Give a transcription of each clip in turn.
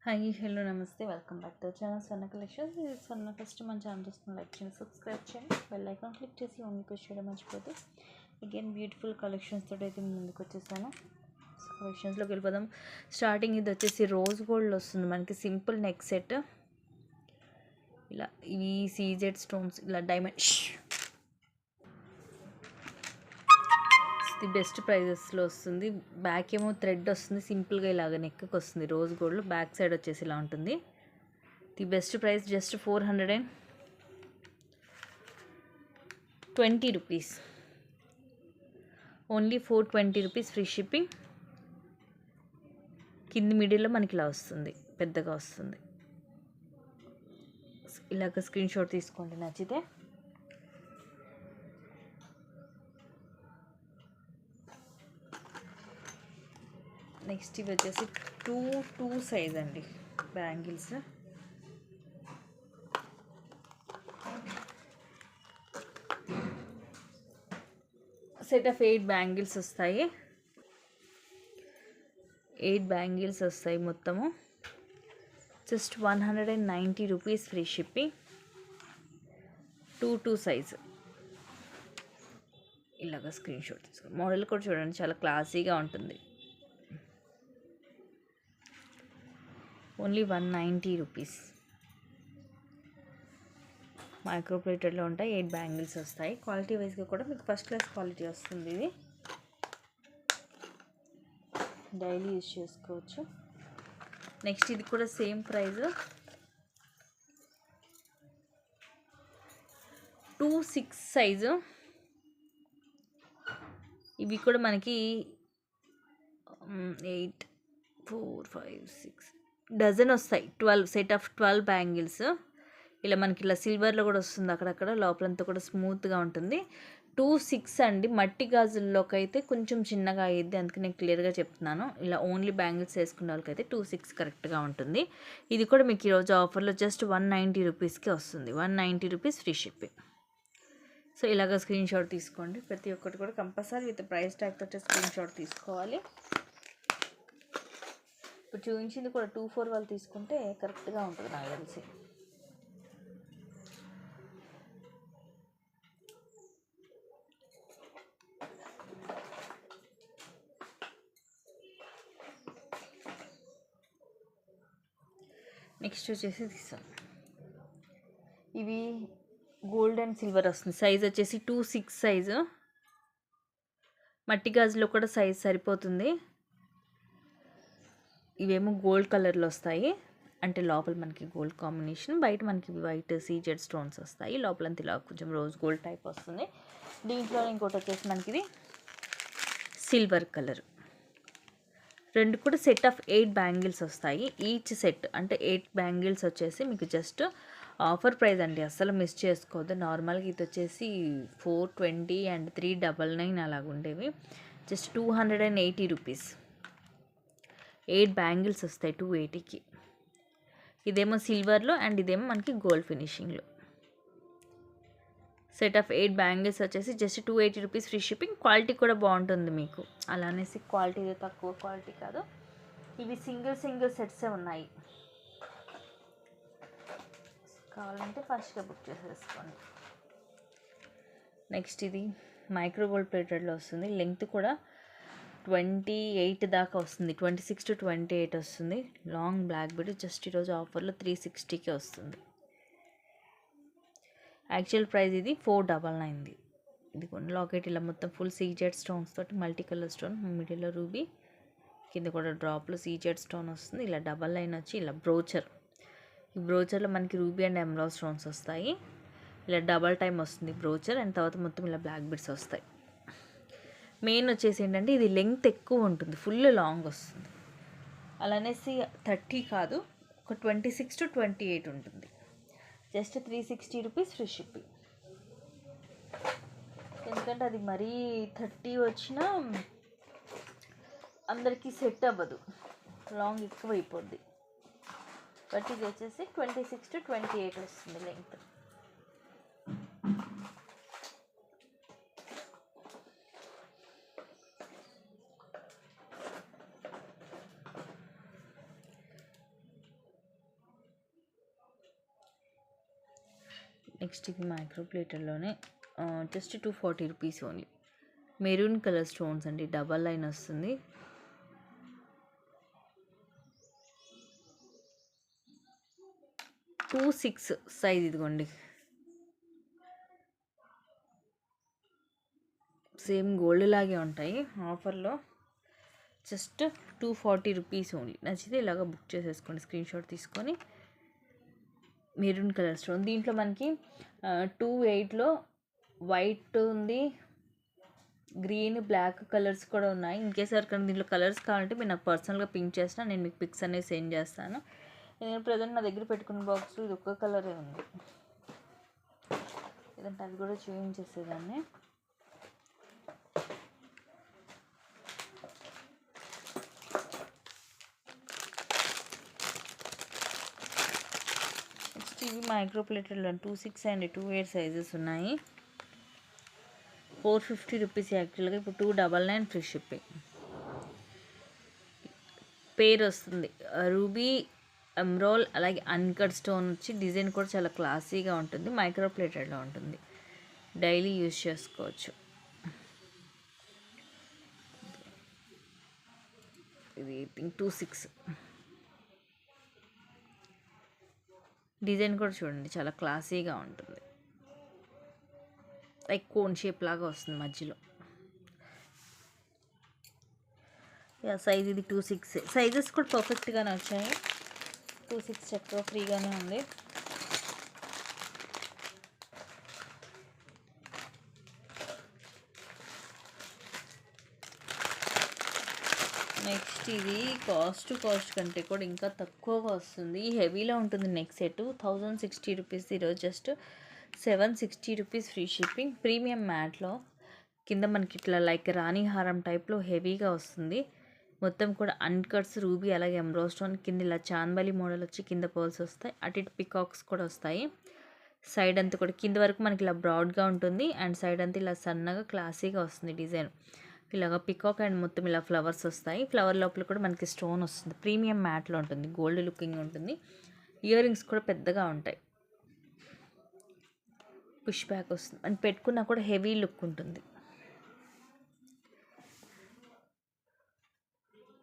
Hi hello నమస్తే welcome back to channel Swarna collections. ఇది స్వర్ణ. First మన ఛానల్ చూస్తున్న లైక్ చేయండి, సబ్స్క్రైబ్ చేయండి, బెల్ ఐకాన్ క్లిక్ చేసి ఓన్లీ పుష్ చేయడం మర్చిపోతే. అగైన్ బ్యూటిఫుల్ కలెక్షన్స్ తోటి అయితే ముందుకు వచ్చేసాను. కలెక్షన్స్లోకి వెళ్ళిపోదాం. స్టార్టింగ్ ఇది వచ్చేసి రోజ్ గోల్డ్ వస్తుంది మనకి, సింపుల్ నెక్ సెట్. ఇలా ఇవి సీజెడ్ స్టోన్స్, ఇలా డైమండ్ ది బెస్ట్ ప్రైజెస్లో వస్తుంది. బ్యాక్ ఏమో థ్రెడ్ వస్తుంది, సింపుల్గా ఇలాగ నెక్కి వస్తుంది. రోజ్ గోల్డ్ బ్యాక్ సైడ్ వచ్చేసి ఇలా ఉంటుంది. The best price just 420 rupees, only 420 rupees, free shipping. కింది మిడిల్లో మనకి ఇలా వస్తుంది, పెద్దగా వస్తుంది. ఇలాగ స్క్రీన్ షాట్ తీసుకోండి నచ్చితే. నెక్స్ట్ ఇవి వచ్చేసి టూ సైజ్ అండి బ్యాంగిల్స్. సెట్ ఆఫ్ 8 బ్యాంగిల్స్ వస్తాయి. 8 బ్యాంగిల్స్ వస్తాయి మొత్తము. Just 190 rupees, free shipping. Two size. ఇలాగ స్క్రీన్ షాట్ తీసుకోండి. మోడల్ కూడా చూడండి, చాలా క్లాసీగా ఉంటుంది. Only 190 rupees. మైక్రో ప్లేటెడ్లో ఉంటాయి. 8 బ్యాంగిల్స్ వస్తాయి. క్వాలిటీ వైజ్గా కూడా మీకు ఫస్ట్ క్లాస్ క్వాలిటీ వస్తుంది. ఇది డైలీ యూజ్ చేసుకోవచ్చు. నెక్స్ట్ ఇది కూడా సేమ్ ప్రైస్, 2-6 సైజు. ఇవి కూడా మనకి 8, 4, 5, 6 డజన్ వస్తాయి. 12 సెట్ ఆఫ్ 12 బ్యాంగిల్స్. ఇలా మనకి ఇలా సిల్వర్లో కూడా వస్తుంది, అక్కడక్కడ లోపలంతా కూడా స్మూత్గా ఉంటుంది. 2-6 అండి. మట్టి గాజుల్లోకి అయితే కొంచెం చిన్నగా అయ్యిద్ది, అందుకే నేను క్లియర్గా చెప్తున్నాను. ఇలా ఓన్లీ బ్యాంగిల్స్ వేసుకునే వాళ్ళకైతే 2-6 కరెక్ట్గా ఉంటుంది. ఇది కూడా మీకు ఈరోజు ఆఫర్లో జస్ట్ 190 రూపీస్కి వస్తుంది. 190 రూపీస్, ఫ్రీ షిప్పింగ్. సో ఇలాగ స్క్రీన్ షాట్ తీసుకోండి. ప్రతి ఒక్కటి కూడా కంపల్సరీ విత్ ప్రైస్ ట్యాగ్ తోటి స్క్రీన్ షాట్ తీసుకోవాలి. ఇప్పుడు చూపించింది కూడా 24 వాళ్ళు తీసుకుంటే కరెక్ట్గా ఉంటుంది నాకు తెలిసి. నెక్స్ట్ వచ్చేసి తీసాను. ఇవి గోల్డ్ అండ్ సిల్వర్ వస్తుంది. సైజ్ వచ్చేసి 2-6 సైజు. మట్టి గాజులో కూడా సైజ్ సరిపోతుంది. ఇవేమో గోల్డ్ కలర్లో వస్తాయి, అంటే లోపల మనకి గోల్డ్ కాంబినేషన్, బయట మనకి వైట్ సీజెడ్ స్టోన్స్ వస్తాయి. లోపలంతా ఇలా కొంచెం రోజ్ గోల్డ్ టైప్ వస్తుంది. దీంట్లో ఇంకోటి వచ్చేసి మనకి ఇది సిల్వర్ కలర్. రెండు కూడా సెట్ ఆఫ్ 8 బ్యాంగిల్స్ వస్తాయి. ఈచ్ సెట్ అంటే 8 బ్యాంగిల్స్ వచ్చేసి మీకు జస్ట్ ఆఫర్ ప్రైస్ అండి, అస్సలు మిస్ చేసుకోవద్దు. నార్మల్గా ఇది వచ్చేసి 420 అండ్ 399 అలాగ ఉండేవి. Just 280 rupees. 8 బ్యాంగిల్స్ వస్తాయి 280కి. ఇదేమో సిల్వర్లో అండ్ ఇదేమో మనకి గోల్డ్ ఫినిషింగ్లో. సెట్ ఆఫ్ 8 బ్యాంగిల్స్ వచ్చేసి just 280 rupees, free shipping. Quality కూడా బాగుంటుంది మీకు, అలా అనేసి క్వాలిటీ తక్కువ క్వాలిటీ కాదు. ఇవి సింగిల్ సెట్సే ఉన్నాయి. కావాలంటే ఫస్ట్గా బుక్ చేసేసుకోండి. నెక్స్ట్ ఇది మైక్రో గోల్డ్ ప్లేటెడ్లో వస్తుంది. లెంగ్త్ కూడా 28 దాకా వస్తుంది, 26 to 28 వస్తుంది. లాంగ్ బ్లాక్ బీడ్ జస్ట్ ఈరోజు ఆఫర్లో 360కి వస్తుంది. యాక్చువల్ ప్రైస్ ఇది 499. ఇది కొన్ని లాకెట్ ఇలా మొత్తం ఫుల్ సీజెడ్ స్టోన్స్ తోటి, మల్టీ కలర్ స్టోన్, మిడిల్లో రూబీ, కింద కూడా డ్రాప్లో సీజెడ్ స్టోన్ వస్తుంది. ఇలా డబల్ లైన్ వచ్చి ఇలా బ్రోచర్. ఈ బ్రోచర్లో మనకి రూబీ అండ్ ఎమరాల్డ్ స్టోన్స్ వస్తాయి. ఇలా డబల్ టైమ్ వస్తుంది బ్రోచర్, అండ్ తర్వాత మొత్తం ఇలా బ్లాక్ బీడ్స్ వస్తాయి. మెయిన్ వచ్చేసి ఏంటంటే ఇది లెంగ్త్ ఎక్కువ ఉంటుంది, ఫుల్ లాంగ్ వస్తుంది. అలానేసి 30 కాదు, ఒక 26 to 28 ఉంటుంది. Just 360 rupees, free shipping. ఎందుకంటే అది మరీ 30 వచ్చినా అందరికీ సెట్ అవ్వదు, లాంగ్ ఎక్కువ అయిపోద్ది. బట్ ఇది వచ్చేసి 26 to 28 వస్తుంది లెంగ్త్. నెక్స్ట్ ఇది మైక్రో ప్లేటర్లోనే just 240 rupees only. Maroon colour stones అండి, డబల్ లైన్ వస్తుంది. టూ 6 సైజ్ ఇదిగోండి. సేమ్ గోల్డ్ లాగే ఉంటాయి. ఆఫర్లో జస్ట్ 240 రూపీస్ ఓన్లీ. నచ్చితే ఇలాగ బుక్ చేసేసుకోండి, స్క్రీన్ షాట్ తీసుకొని. మెరూన్ కలర్ స్టోన్, దీంట్లో మనకి 2/8లో వైట్ ఉంది, గ్రీన్ బ్లాక్ కలర్స్ కూడా ఉన్నాయి. ఇన్కేస్ ఎవరికైనా దీంట్లో కలర్స్ కావాలంటే మీరు నాకు పర్సనల్గా పింక్ చేసిన నేను మీకు పిక్స్ అనేది సెండ్ చేస్తాను. నేను ప్రజెంట్ నా దగ్గర పెట్టుకున్న బాక్స్ ఇది ఒక్క కలరే ఉంది, లేదంటే అది కూడా చూపించేసేదాన్ని. నెక్స్ట్ ఇవి మైక్రో ప్లేటెడ్లో 2/6 అండ్ 2/8 సైజెస్ ఉన్నాయి. 450 రూపీస్ యాక్చువల్గా, ఇప్పుడు 299 ఫ్రీ షిప్పింగ్. పేరు వస్తుంది రూబీ ఎమ్రోల్, అలాగే అన్కట్ స్టోన్ వచ్చి డిజైన్ కూడా చాలా క్లాసీగా ఉంటుంది. మైక్రో ప్లేటెడ్లో ఉంటుంది, డైలీ యూజ్ చేసుకోవచ్చు. ఇది 2/6. డిజైన్ కూడా చూడండి చాలా క్లాసీగా ఉంటుంది, లైక్ కోన్ షేప్ లాగా వస్తుంది మధ్యలో. సైజ్ ఇది 2/6. సైజెస్ కూడా పర్ఫెక్ట్గానే వచ్చాయి. 2/6 చక్కగా ఫ్రీగానే ఉంది. నెక్స్ట్ ఇది కాస్ట్ కంటే కూడా ఇంకా తక్కువగా వస్తుంది. హెవీలో ఉంటుంది నెక్ సెట్. 1060 రూపీస్, ఈరోజు just 760 rupees free shipping. Premium మ్యాట్లో కింద మనకి ఇట్లా లైక్ రాణి హారం టైప్లో హెవీగా వస్తుంది. మొత్తం కూడా అన్కట్స్ రూబీ అలాగే ఎంబ్రో స్టోన్, కింద ఇలా చాందబలి మోడల్ వచ్చి కింద పర్ల్స్ వస్తాయి. అటు ఇటు పికాక్స్ కూడా వస్తాయి. సైడ్ అంతా కూడా కింద వరకు మనకి ఇలా బ్రాడ్గా ఉంటుంది, అండ్ సైడ్ అంతా ఇలా సన్నగా క్లాసీగా వస్తుంది డిజైన్. ఇలాగ పికాక్ అండ్ మొత్తం ఇలా ఫ్లవర్స్ వస్తాయి. ఫ్లవర్ లోపల కూడా మనకి స్టోన్ వస్తుంది. ప్రీమియం మ్యాట్లో ఉంటుంది, గోల్డ్ లుకింగ్ ఉంటుంది. ఇయర్ రింగ్స్ కూడా పెద్దగా ఉంటాయి. పుష్ బ్యాక్ వస్తుంది, అండ్ పెట్టుకున్నా కూడా హెవీ లుక్ ఉంటుంది.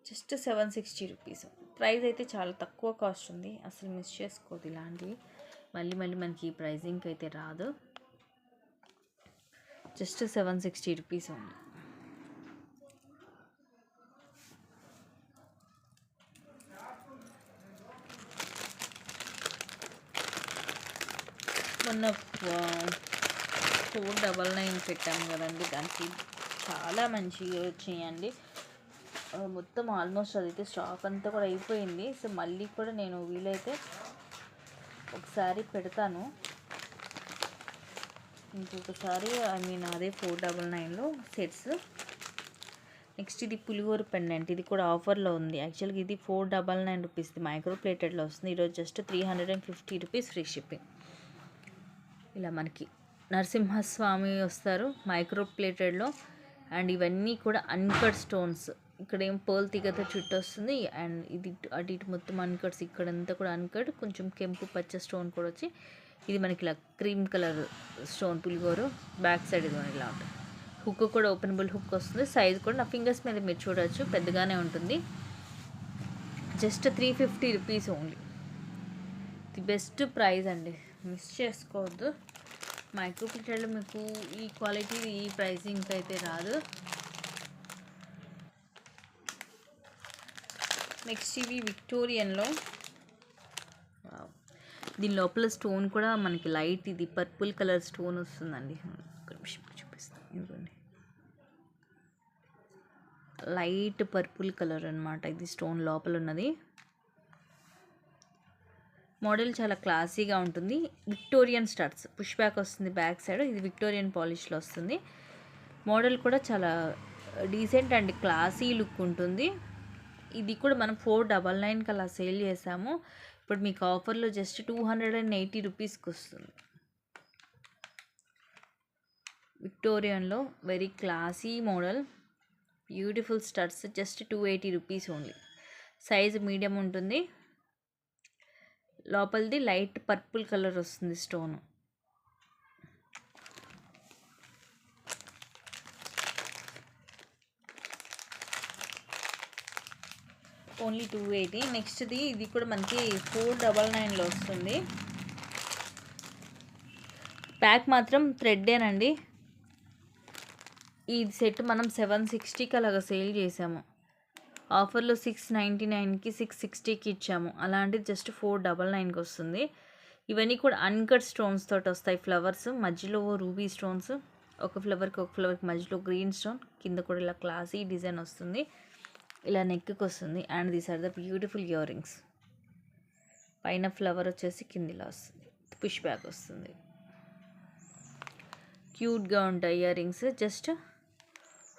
Just 760 rupees. ప్రైస్ అయితే చాలా తక్కువ కాస్ట్ ఉంది, అసలు మిస్ చేసుకోదు ఇలాంటివి. మళ్ళీ మనకి ఈ ప్రైజింగ్కి అయితే రాదు. జస్ట్ 760 రూపీస్ ఉంది. మొన్న 499 పెట్టాము కదండి, దానికి చాలా మంచిగా వచ్చాయండి. మొత్తం ఆల్మోస్ట్ అదైతే స్టాక్ అంతా కూడా అయిపోయింది. సో మళ్ళీ కూడా నేను వీలైతే ఒకసారి పెడతాను, ఇంకొకసారి. అదే 499లో సెట్స్. నెక్స్ట్ ఇది పులిహోర పెండెంట్, ఇది కూడా ఆఫర్లో ఉంది. యాక్చువల్గా ఇది 499 రూపీస్, మైక్రో ప్లేటెడ్లో వస్తుంది. ఈరోజు జస్ట్ 350 రూపీస్ ఫ్రీ షిప్పింగ్. ఇలా మనకి నరసింహస్వామి వస్తారు మైక్రో ప్లేటెడ్లో, అండ్ ఇవన్నీ కూడా అన్కట్ స్టోన్స్. ఇక్కడ ఏం పర్ల్ తీగతో చుట్టూ వస్తుంది, అండ్ ఇది అటు ఇటు మొత్తం అన్కట్స్. ఇక్కడంతా కూడా అన్కట్, కొంచెం కెంపు పచ్చ స్టోన్ కూడా వచ్చి, ఇది మనకి ఇలా క్రీమ్ కలర్ స్టోన్ పులిగోరు. బ్యాక్ సైడ్ ఇది ఇలా ఉంటుంది. హుక్ కూడా ఓపెనబుల్ హుక్ వస్తుంది. సైజ్ కూడా నా ఫింగర్స్ మీద మీరు చూడవచ్చు, పెద్దగానే ఉంటుంది. Just 350 rupees only. The best price అండి, మిస్ చేసుకోవద్దు. మైక్రో ప్లేటెడ్లో మీకు ఈ క్వాలిటీ ఈ ప్రైసింగ్ అయితే రాదు. నెక్స్ట్ ఇవి విక్టోరియన్లో, దీని లోపల స్టోన్ కూడా మనకి లైట్ ఇది పర్పుల్ కలర్ స్టోన్ వస్తుందండి. ఒక నిమిషం చూపిస్తాను, ఇదిగోండి. లైట్ పర్పుల్ కలర్ అనమాట ఇది స్టోన్ లోపల ఉన్నది. మోడల్ చాలా క్లాసీగా ఉంటుంది. విక్టోరియన్ స్టడ్స్, పుష్ బ్యాక్ వస్తుంది బ్యాక్ సైడ్. ఇది విక్టోరియన్ పాలిష్లో వస్తుంది. మోడల్ కూడా చాలా డీసెంట్ అండ్ క్లాసీ లుక్ ఉంటుంది. ఇది కూడా మనం 499కి అలా సేల్ చేసాము. ఇప్పుడు మీకు ఆఫర్లో జస్ట్ 280 రూపీస్కి వస్తుంది. విక్టోరియన్లో very classy model, beautiful studs. Just 280 rupees only. Size medium ఉంటుంది. లోపలిది లైట్ పర్పుల్ కలర్ వస్తుంది స్టోన్. ఓన్లీ 280. నెక్స్ట్ది ఇది కూడా మనకి 499లో వస్తుంది. ప్యాక్ మాత్రం థ్రెడ్డేనండి. ఈ సెట్ మనం 760కి అలాగా సేల్ చేసాము. ఆఫర్లో 699కి 660కి ఇచ్చాము. అలాంటిది జస్ట్ 499కి వస్తుంది. ఇవన్నీ కూడా అన్కట్ స్టోన్స్ తోటి వస్తాయి. ఫ్లవర్స్ మధ్యలో రూబీ స్టోన్స్, ఒక ఫ్లవర్కి మధ్యలో గ్రీన్ స్టోన్, కింద కూడా ఇలా క్లాసీ డిజైన్ వస్తుంది. ఇలా నెక్కి వస్తుంది. And these are the beautiful earrings. పైన ఫ్లవర్ వచ్చేసి కింద ఇలా వస్తుంది, పుష్ బ్యాక్ వస్తుంది. క్యూట్గా ఉంటాయి earrings. Just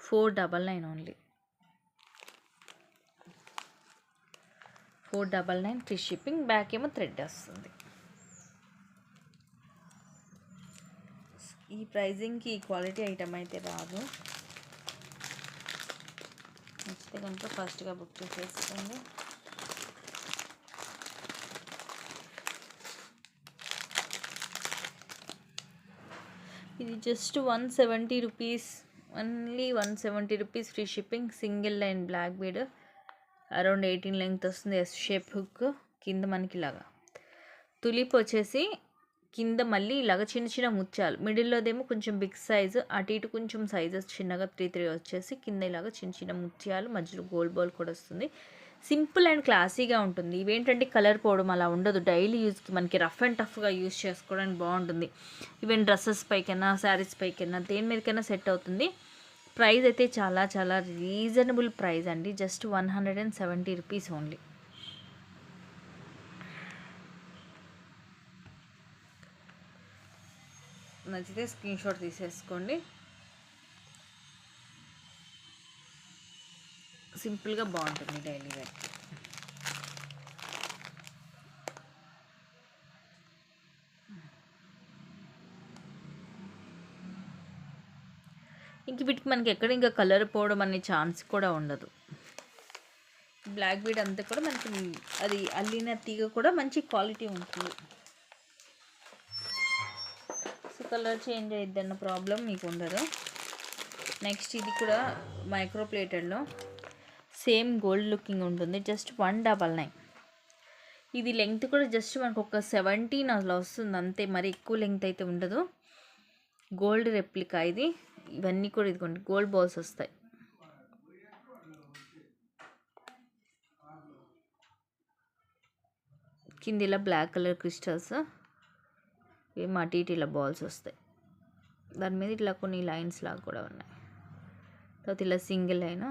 499 only. 499 free shipping. Back ఏమో థ్రెడ్ వస్తుంది. ఈ ప్రైజింగ్కి ఈ క్వాలిటీ ఐటమ్ అయితే రాదు. నచ్చితే కనుక ఫాస్ట్గా బుక్ చేసేసుకోండి. ఇది just 170 rupees, only 170 rupees free shipping. Single line black bead, around 18 length వస్తుంది. S shape hook. కింద మనకి ఇలాగా తులిప్ వచ్చేసి కింద మళ్ళీ ఇలాగ చిన్న చిన్న ముత్యాలు. మిడిల్లోదేమో కొంచెం బిగ్ సైజు, అటు ఇటు కొంచెం సైజెస్ చిన్నగా 3 వచ్చేసి కింద ఇలాగ చిన్న చిన్న ముత్యాలు, మధ్యలో గోల్డ్ బాల్ కూడా వస్తుంది. సింపుల్ అండ్ క్లాసీగా ఉంటుంది. ఇవేంటంటే కలర్ పోవడం అలా ఉండదు. డైలీ యూస్కి మనకి రఫ్ అండ్ టఫ్గా యూస్ చేసుకోవడానికి బాగుంటుంది. ఈవెన్ డ్రెస్సెస్ పైకైనా, శారీస్ పైకైనా, దేని మీదకైనా సెట్ అవుతుంది. ప్రైస్ అయితే చాలా చాలా రీజనబుల్ ప్రైస్ అండి. Just 170 rupees only. నచ్చితే స్క్రీన్ షాట్ తీసేసుకోండి. సింపుల్గా బాగుంటుంది డైలీ వేర్. ఇంక వీటికి మనకి ఎక్కడ ఇంకా కలర్ పోవడం అనే ఛాన్స్ కూడా ఉండదు. బ్లాక్ బీడ్ అంతా కూడా మనకి అది అల్లిన తీగ కూడా మంచి క్వాలిటీ ఉంటుంది. సో కలర్ చేంజ్ అయ్యిద్ది అన్న ప్రాబ్లం మీకు ఉండదు. నెక్స్ట్ ఇది కూడా మైక్రో ప్లేటెడ్లో సేమ్ గోల్డ్ లుకింగ్ ఉంటుంది. జస్ట్ 199. ఇది లెంగ్త్ కూడా జస్ట్ మనకు ఒక 17 అలా వస్తుంది అంతే, మరి ఎక్కువ లెంగ్త్ అయితే ఉండదు. గోల్డ్ రెప్లికా ఇది. ఇవన్నీ కూడా ఇదిగోండి గోల్డ్ బాల్స్ వస్తాయి. కింద ఇలా బ్లాక్ కలర్ క్రిస్టల్స్, ఏం అటు ఇటు ఇలా బాల్స్ వస్తాయి. దాని మీద ఇట్లా కొన్ని లైన్స్ లాగా కూడా ఉన్నాయి. తర్వాత ఇలా సింగిల్ లైన్,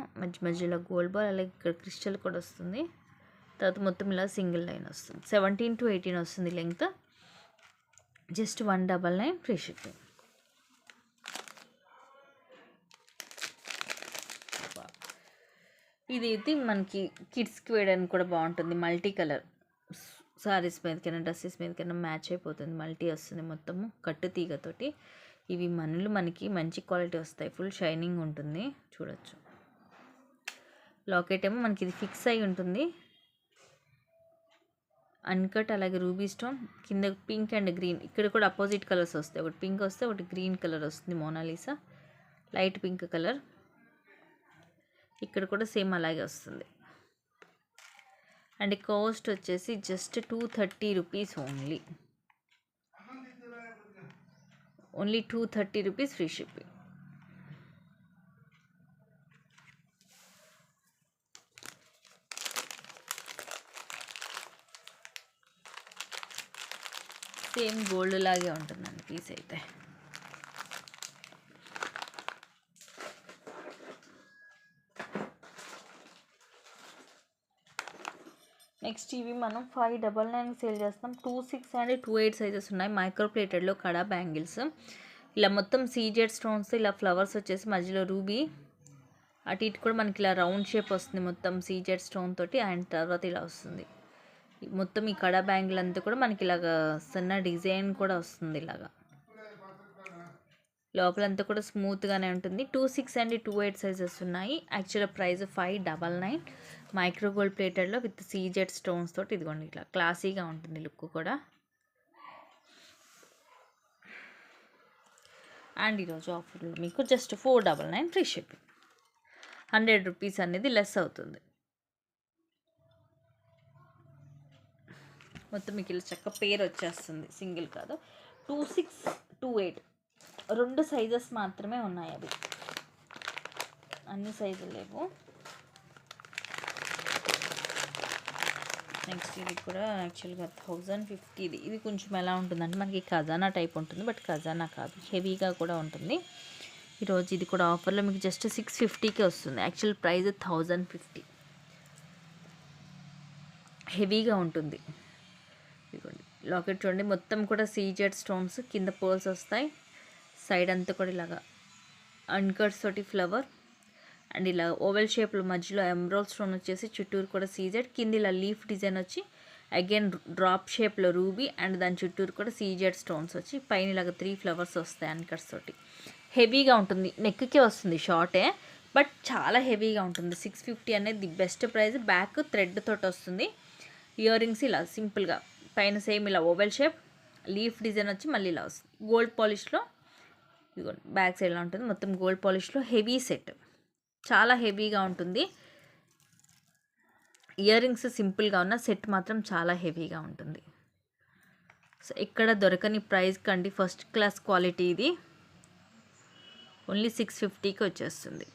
మధ్యలో గోల్డ్ బాల్, అలాగే ఇక్కడ క్రిస్టల్ కూడా వస్తుంది. తర్వాత మొత్తం ఇలా సింగిల్ లైన్ వస్తుంది. 17 to 18 వస్తుంది లెంగ్త్. Just 199 free shipping. ఇది అయితే మనకి కిడ్స్కి వేయడానికి కూడా బాగుంటుంది. మల్టీ కలర్ సారీస్ మీదకైనా, డ్రెస్సెస్ మీదకైనా మ్యాచ్ అయిపోతుంది. మల్టీ వస్తుంది మొత్తము కట్టు తీగతోటి. ఇవి మనకి మంచి క్వాలిటీ వస్తాయి. ఫుల్ షైనింగ్ ఉంటుంది, చూడొచ్చు. లాకెట్ ఏమో మనకి ఇది ఫిక్స్ అయి ఉంటుంది. అన్కట్, అలాగే రూబీ స్టోన్, కింద పింక్ అండ్ గ్రీన్. ఇక్కడ కూడా అపోజిట్ కలర్స్ వస్తాయి. ఒకటి పింక్ వస్తే ఒకటి గ్రీన్ కలర్ వస్తుంది. Mona Lisa light pink colour. ఇక్కడ కూడా సేమ్ అలాగే వస్తుంది. అండ్ కాస్ట్ వచ్చేసి just 230 rupees only. 230 rupees free shipping. Same gold లాగే ఉంటుందండి పీస్ అయితే. నెక్స్ట్ ఇవి మనం 599 సేల్ చేస్తాం. 26 అండ్ 28 సైజెస్ ఉన్నాయి. మైక్రో ప్లేటెడ్లో కడా బ్యాంగిల్స్. ఇలా మొత్తం సీజెడ్ స్టోన్స్, ఇలా ఫ్లవర్స్ వచ్చేసి మధ్యలో రూబీ, అటు ఇటు కూడా మనకి ఇలా రౌండ్ షేప్ వస్తుంది మొత్తం సీజెడ్ స్టోన్ తోటి. అండ్ తర్వాత ఇలా వస్తుంది మొత్తం ఈ కడా బ్యాంగిల్ అంతా కూడా మనకి ఇలాగా సన్న డిజైన్ కూడా వస్తుంది. ఇలాగా లోపలంతా కూడా స్మూత్గానే ఉంటుంది. 26 అండ్ 28 సైజెస్ ఉన్నాయి. యాక్చువల్గా ప్రైస్ 599. మైక్రో గోల్డ్ ప్లేటెడ్లో విత్ సీజెడ్ స్టోన్స్ తోటి. ఇదిగోండి ఇట్లా క్లాసీగా ఉంటుంది లుక్ కూడా. అండ్ ఈరోజు ఆఫర్లో మీకు జస్ట్ 499 ఫ్రీ షిప్పింగ్. 100 రూపీస్ అనేది లెస్ అవుతుంది. మొత్తం మీకు ఇలా చక్క పేరు వచ్చేస్తుంది, సింగిల్ కాదు. 2628 2 సైజెస్ మాత్రమే ఉన్నాయి, అవి అన్ని సైజులు లేవు. నెక్స్ట్ ఇది కూడా యాక్చువల్గా 1050. ఇది కొంచెం ఎలా ఉంటుందంటే మనకి ఖజానా టైప్ ఉంటుంది, బట్ ఖజానా కాదు, హెవీగా కూడా ఉంటుంది. ఈరోజు ఇది కూడా ఆఫర్లో మీకు జస్ట్ 650కే వస్తుంది. Actual price 1050. హెవీగా ఉంటుంది. ఇదిగోండి లాకెట్ చూడండి, మొత్తం కూడా సీజెడ్ స్టోన్స్, కింద పర్ల్స్ వస్తాయి, సైడ్ అంతా కూడా ఇలాగా అన్కట్స్ తోటి ఫ్లవర్, అండ్ ఇలా ఓవెల్ షేప్లో మధ్యలో ఎమరాల్డ్ స్టోన్ వచ్చేసి చుట్టూరు కూడా సీజెడ్, కింద ఇలా లీఫ్ డిజైన్ వచ్చి అగైన్ డ్రాప్ షేప్లో రూబీ, అండ్ దాని చుట్టూరు కూడా సీజెడ్ స్టోన్స్ వచ్చి పైన ఇలాగ 3 ఫ్లవర్స్ వస్తాయి అన్కట్స్ తోటి. హెవీగా ఉంటుంది, నెక్కే వస్తుంది, షార్టే బట్ చాలా హెవీగా ఉంటుంది. 650 అనేది the best price. Back thread తోటి వస్తుంది. ఇయర్ రింగ్స్ ఇలా సింపుల్గా పైన సేమ్ ఇలా ఓవెల్ షేప్ లీఫ్ డిజైన్ వచ్చి మళ్ళీ ఇలా వస్తుంది. గోల్డ్ పాలిష్లో ఇదిగోండి బ్యాక్ సైడ్ ఇలా ఉంటుంది, మొత్తం గోల్డ్ పాలిష్లో హెవీ సెట్, చాలా హెవీగా ఉంటుంది. ఇయర్ రింగ్స్ సింపుల్గా ఉన్న సెట్ మాత్రం చాలా హెవీగా ఉంటుంది. సో ఇక్కడ దొరకని ప్రైస్ కండి, ఫస్ట్ క్లాస్ క్వాలిటీ. ఇది ఓన్లీ 650కి వచ్చేస్తుంది.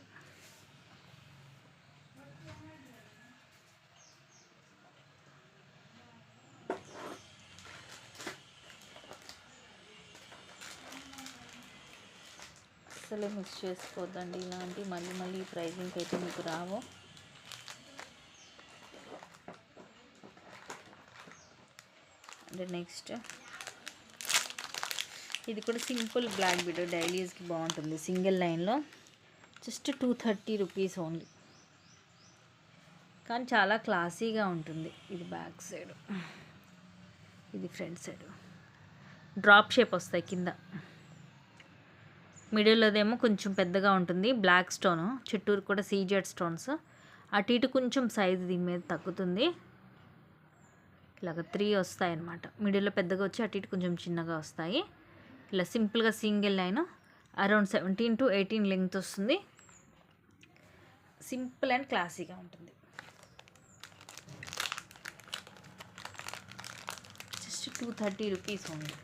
అసలు మిక్స్ చేసుకోవద్దండి ఇలాంటి, మళ్ళీ ప్రైజింగ్ అయితే మీకు రావు. అంటే నెక్స్ట్ ఇది కూడా సింపుల్ బ్లాక్ బీడ్, డైలీ యూస్కి బాగుంటుంది. సింగిల్ లైన్లో జస్ట్ 230 రూపీస్ ఓన్లీ, కానీ చాలా క్లాసీగా ఉంటుంది. ఇది బ్యాక్ సైడ్, ఇది ఫ్రంట్ సైడ్, డ్రాప్ షేప్ వస్తాయి కింద. మిడిల్లోదేమో కొంచెం పెద్దగా ఉంటుంది బ్లాక్ స్టోన్, చుట్టూరు కూడా సీజెడ్ స్టోన్స్. అటు ఇటు కొంచెం సైజు దీని మీద తగ్గుతుంది. ఇలాగ 3 వస్తాయి అన్నమాట. మిడిల్లో పెద్దగా వచ్చి అటు ఇటు కొంచెం చిన్నగా వస్తాయి. ఇలా సింపుల్గా single line around 17 to 18 length వస్తుంది. సింపుల్ అండ్ క్లాసీగా ఉంటుంది. Just 230 rupees only.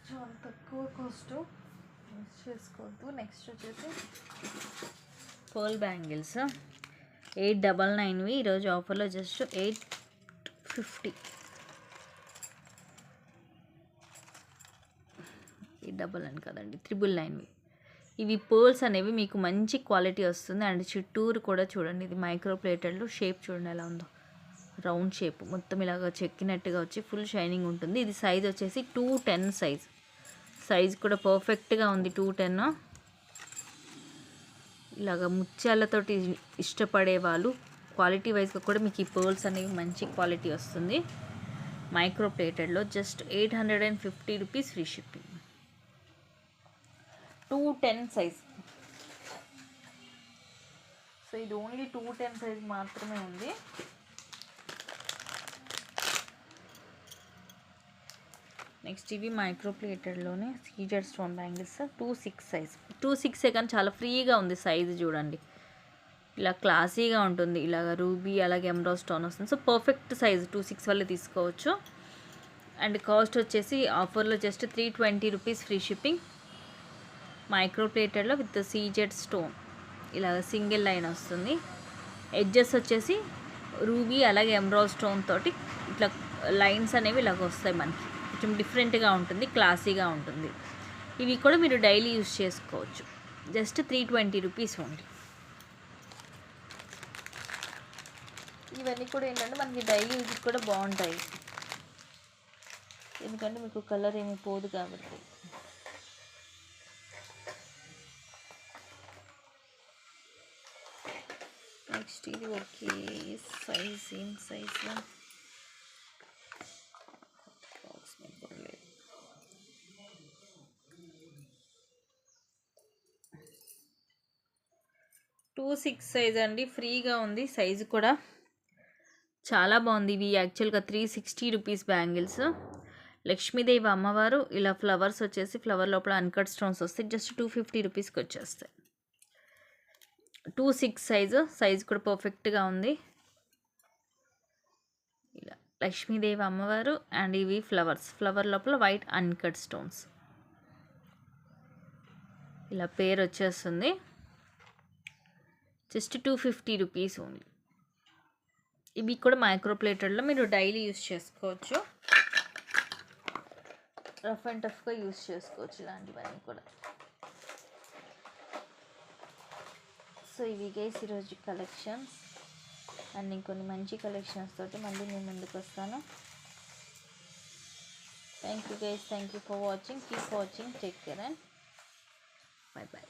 చాలా తక్కువ కాస్ట్, మిస్ చేసుకోవద్దు. నెక్స్ట్ వచ్చేసి పర్ల్ బ్యాంగిల్స్ 899వి ఈరోజు ఆఫర్లో జస్ట్ 850. 899 కదండి, 999వి. ఇవి పర్ల్స్ అనేవి మీకు మంచి క్వాలిటీ వస్తుంది. అండ్ చుట్టూరు కూడా చూడండి, ఇది మైక్రో ప్లేటెడ్లో షేప్ చూడండి ఎలా ఉందో, రౌండ్ షేప్ మొత్తం ఇలాగ చెక్కినట్టుగా వచ్చి ఫుల్ షైనింగ్ ఉంటుంది. ఇది సైజ్ వచ్చేసి 210 సైజ్ కూడా పర్ఫెక్ట్గా ఉంది. 210 ఇలాగ ముత్యాలతోటి ఇష్టపడే వాళ్ళు క్వాలిటీ వైజ్గా కూడా మీకు ఈ పర్ల్స్ అనేవి మంచి క్వాలిటీ వస్తుంది. మైక్రో ప్లేటెడ్లో just 850 rupees free shipping. 210 size. So ఇది ఓన్లీ 210 సైజ్ మాత్రమే ఉంది. నెక్స్ట్ ఇవి మైక్రో ప్లేటెడ్లోనే సీజెడ్ స్టోన్ బ్యాంగిల్స్ 26 సైజ్. 26 కానీ చాలా ఫ్రీగా ఉంది సైజు చూడండి, ఇలా క్లాసీగా ఉంటుంది. ఇలాగ రూబీ అలాగే ఎమరాల్డ్ స్టోన్ వస్తుంది. సో పర్ఫెక్ట్ సైజు 26 వల్ల తీసుకోవచ్చు. అండ్ కాస్ట్ వచ్చేసి ఆఫర్లో just 320 rupees free shipping. Micro ప్లేటెడ్లో విత్ సీజెడ్ స్టోన్, ఇలాగ సింగిల్ లైన్ వస్తుంది. ఎడ్జెస్ వచ్చేసి రూబీ అలాగే ఎమరాల్డ్ స్టోన్ తోటి ఇట్లా లైన్స్ అనేవి ఇలాగ వస్తాయి. మనకి కొంచెం డిఫరెంట్గా ఉంటుంది, క్లాసీగా ఉంటుంది. ఇవి కూడా మీరు డైలీ యూజ్ చేసుకోవచ్చు. Just 320 rupees only. ఇవన్నీ కూడా ఏంటంటే మనకి డైలీ యూజ్ కూడా బాగుంటాయి, ఎందుకంటే మీకు కలర్ ఏమి పోదు కాబట్టి. నెక్స్ట్ ఇది ఓకే సైజ్, సేమ్ సైజ్లో టూ 6 సైజ్ అండి, ఫ్రీగా ఉంది సైజు కూడా. చాలా బాగుంది. ఇవి యాక్చువల్గా 360 రూపీస్ బ్యాంగిల్స్. లక్ష్మీదేవి అమ్మవారు ఇలా ఫ్లవర్స్ వచ్చేసి ఫ్లవర్ లోపల అన్కట్ స్టోన్స్ వస్తాయి. జస్ట్ 250 రూపీస్కి వచ్చేస్తాయి. 2/6 సైజ్ కూడా పర్ఫెక్ట్గా ఉంది. ఇలా లక్ష్మీదేవి అమ్మవారు అండ్ ఇవి ఫ్లవర్ లోపల వైట్ అన్కట్ స్టోన్స్. ఇలా పేరు వచ్చేస్తుంది. Just 250 rupees only. ఇవి కూడా మైక్రో ప్లేటెడ్లో మీరు డైలీ యూస్ చేసుకోవచ్చు. రఫ్ అండ్ టఫ్గా యూస్ చేసుకోవచ్చు ఇలాంటివన్నీ కూడా. సో ఇవి గైస్ ఈరోజు కలెక్షన్స్. అండ్ ఇంకొన్ని మంచి కలెక్షన్స్ తోటి మళ్ళీ నేను ముందుకు వస్తాను. Thank you guys, thank you for watching. Keep watching, take care and by by.